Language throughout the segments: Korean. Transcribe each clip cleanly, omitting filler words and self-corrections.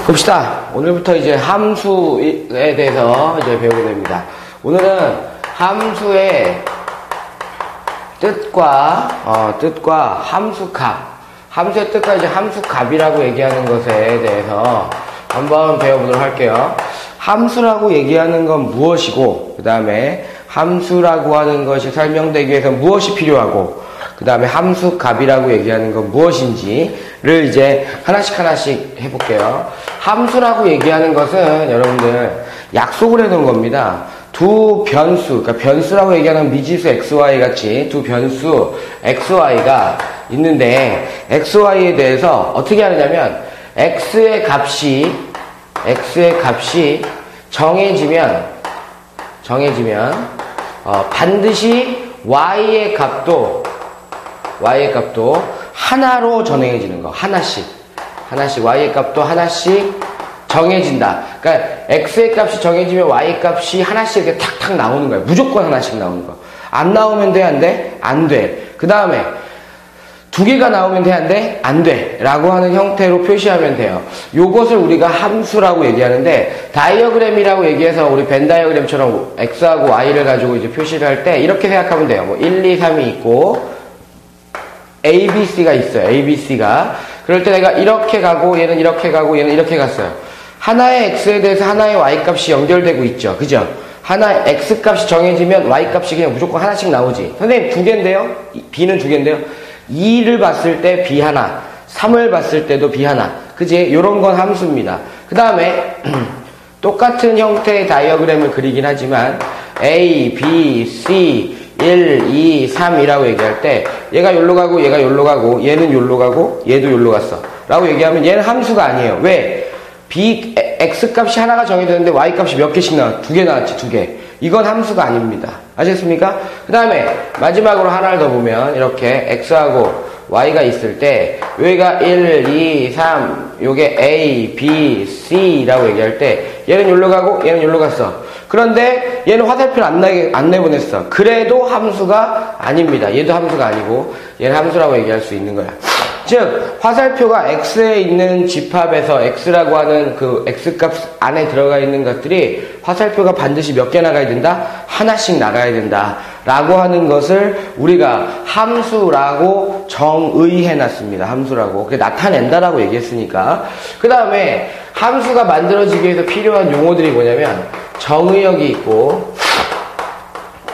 봅시다. 오늘부터 이제 함수에 대해서 이제 배우게 됩니다. 오늘은 함수의 뜻과 함수의 뜻과 이제 함수값이라고 얘기하는 것에 대해서 한번 배워보도록 할게요. 함수라고 얘기하는 건 무엇이고, 그 다음에 함수라고 하는 것이 설명되기 위해서 무엇이 필요하고, 그 다음에 함수값이라고 얘기하는 건 무엇인지를 이제 하나씩 해볼게요. 함수라고 얘기하는 것은 여러분들 약속을 해놓은 겁니다. 두 변수, 그러니까 변수라고 얘기하는 미지수 XY 같이 두 변수 XY가 있는데, XY에 대해서 어떻게 하느냐면, X의 값이 정해지면 반드시 Y의 값도 하나로 정해지는 거. 하나씩 Y의 값도 하나씩 정해진다. 그러니까 X의 값이 정해지면 Y 값이 하나씩 이렇게 탁탁 나오는 거예요. 무조건 하나씩 나오는 거. 안 나오면 돼, 안 돼? 안 돼. 그 다음에 두 개가 나오면 돼, 안 돼? 안 돼. 라고 하는 형태로 표시하면 돼요. 요것을 우리가 함수라고 얘기하는데, 다이어그램이라고 얘기해서 우리 벤 다이어그램처럼 X하고 Y를 가지고 이제 표시를 할 때 이렇게 생각하면 돼요. 뭐 1, 2, 3이 있고 A, B, C가 있어요. A, B, C가. 그럴 때 내가 이렇게 가고 얘는 이렇게 가고 얘는 이렇게 갔어요. 하나의 X에 대해서 하나의 Y 값이 연결되고 있죠. 그죠? 하나의 X 값이 정해지면 Y 값이 그냥 무조건 하나씩 나오지. 선생님 두 개인데요? B는 두 개인데요? 2를 봤을 때 B 하나, 3을 봤을 때도 B 하나. 그지? 요런 건 함수입니다. 그 다음에 똑같은 형태의 다이어그램을 그리긴 하지만 A, B, C 1, 2, 3이라고 얘기할 때 얘가 여기로 가고 얘가 여기로 가고 얘는 여기로 가고 얘도 여기로 갔어 라고 얘기하면 얘는 함수가 아니에요. 왜? X 값이 하나가 정해졌는데 Y 값이 몇 개씩 나왔? 두 개 나왔지, 두 개. 이건 함수가 아닙니다. 아셨습니까? 그 다음에 마지막으로 하나를 더 보면 이렇게 X하고 Y가 있을 때 여기가 1, 2, 3 요게 A, B, C라고 얘기할 때 얘는 여기로 가고 얘는 여기로 갔어. 그런데 얘는 화살표를 안 내보냈어. 그래도 함수가 아닙니다. 얘도 함수가 아니고 얘는 함수라고 얘기할 수 있는 거야. 즉 화살표가 X에 있는 집합에서 X라고 하는 그 X값 안에 들어가 있는 것들이 화살표가 반드시 몇 개 나가야 된다? 하나씩 나가야 된다 라고 하는 것을 우리가 함수라고 정의해놨습니다. 함수라고. 그게 나타낸다라고 얘기했으니까. 그 다음에 함수가 만들어지기 위해서 필요한 용어들이 뭐냐면 정의역이 있고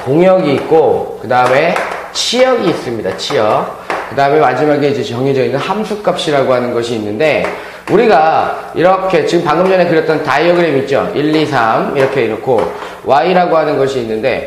공역이 있고 그 다음에 치역이 있습니다. 치역. 그 다음에 마지막에 이제 정해져 있는 함수값이라고 하는 것이 있는데, 우리가 이렇게 지금 방금 전에 그렸던 다이어그램 있죠? 1, 2, 3 이렇게 해놓고 Y라고 하는 것이 있는데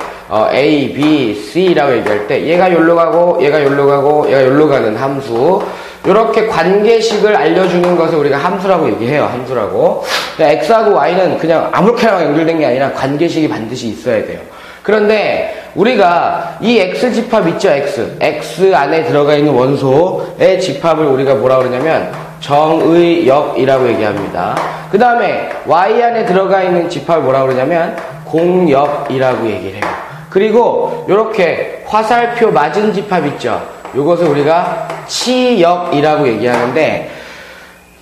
A, B, C라고 얘기할 때 얘가 여기로 가고 얘가 여기로 가고 얘가 여기로 가는 함수, 이렇게 관계식을 알려주는 것을 우리가 함수라고 얘기해요. 함수라고. X하고 Y는 그냥 아무렇게나 연결된 게 아니라 관계식이 반드시 있어야 돼요. 그런데 우리가 이 X 집합 있죠? X 안에 들어가 있는 원소의 집합을 우리가 뭐라 그러냐면 정의역이라고 얘기합니다. 그 다음에 Y 안에 들어가 있는 집합을 뭐라 그러냐면 공역이라고 얘기를 해요. 그리고 이렇게 화살표 맞은 집합 있죠? 이것을 우리가 치역이라고 얘기하는데,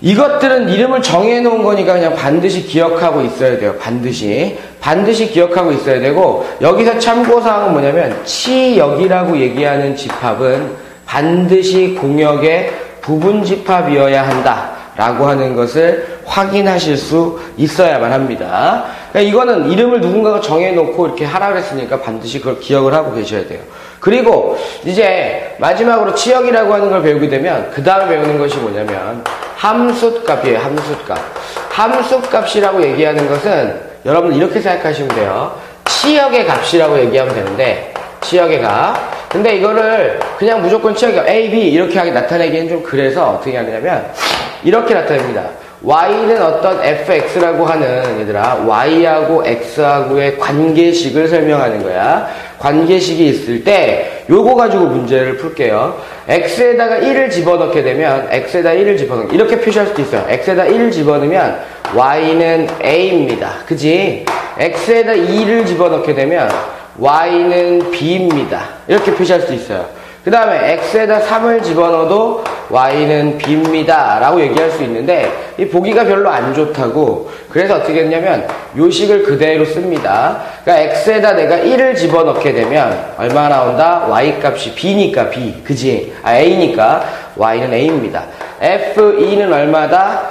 이것들은 이름을 정해놓은 거니까 그냥 반드시 기억하고 있어야 돼요. 반드시 기억하고 있어야 되고, 여기서 참고사항은 뭐냐면 치역이라고 얘기하는 집합은 반드시 공역의 부분 집합이어야 한다 라고 하는 것을 확인하실 수 있어야만 합니다. 그러니까 이거는 이름을 누군가가 정해놓고 이렇게 하라 그랬으니까 반드시 그걸 기억을 하고 계셔야 돼요. 그리고 이제 마지막으로 치역이라고 하는 걸 배우게 되면 그 다음에 배우는 것이 뭐냐면 함수값이에요. 함수값이라고 얘기하는 것은 여러분 이렇게 생각하시면 돼요. 치역의 값이라고 얘기하면 되는데, 치역의 값. 근데 이거를 그냥 무조건 치역의 값 A, B 이렇게 하게 나타내기엔 좀 그래서 어떻게 하냐면 이렇게 나타냅니다. Y는 어떤 fx라고 하는, 얘들아, Y하고 X하고의 관계식을 설명하는 거야. 관계식이 있을 때 요거 가지고 문제를 풀게요. X에다가 1을 집어넣게 되면 이렇게 표시할 수도 있어요. X에다 1을 집어넣으면 Y는 A입니다. 그지? X에다 2를 집어넣게 되면 Y는 B입니다. 이렇게 표시할 수 있어요. 그 다음에 x에다 3을 집어넣어도 y는 b입니다 라고 얘기할 수 있는데 이 보기가 별로 안 좋다고 그래서 어떻게 했냐면 요식을 그대로 씁니다. 그러니까 x에다 내가 1을 집어넣게 되면 얼마 나온다? y 값이 b니까 b 그지? a니까 y는 a입니다. f2는 얼마다?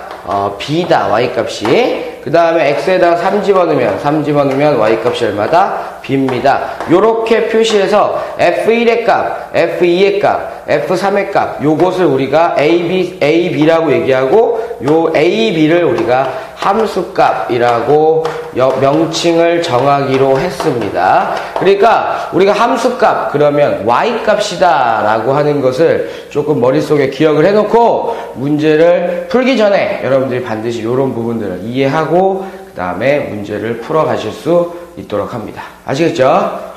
b다 y 값이. 그 다음에 x에다가 3 집어넣으면 y 값이 얼마다? b입니다. 요렇게 표시해서 f1의 값, f2의 값, f3의 값 요것을 우리가 ab라고 얘기하고 요 ab를 우리가 함수값이라고 명칭을 정하기로 했습니다. 그러니까 우리가 함수값 그러면 y값이다 라고 하는 것을 조금 머릿속에 기억을 해놓고 문제를 풀기 전에 여러분들이 반드시 이런 부분들을 이해하고 그 다음에 문제를 풀어 가실 수 있도록 합니다. 아시겠죠?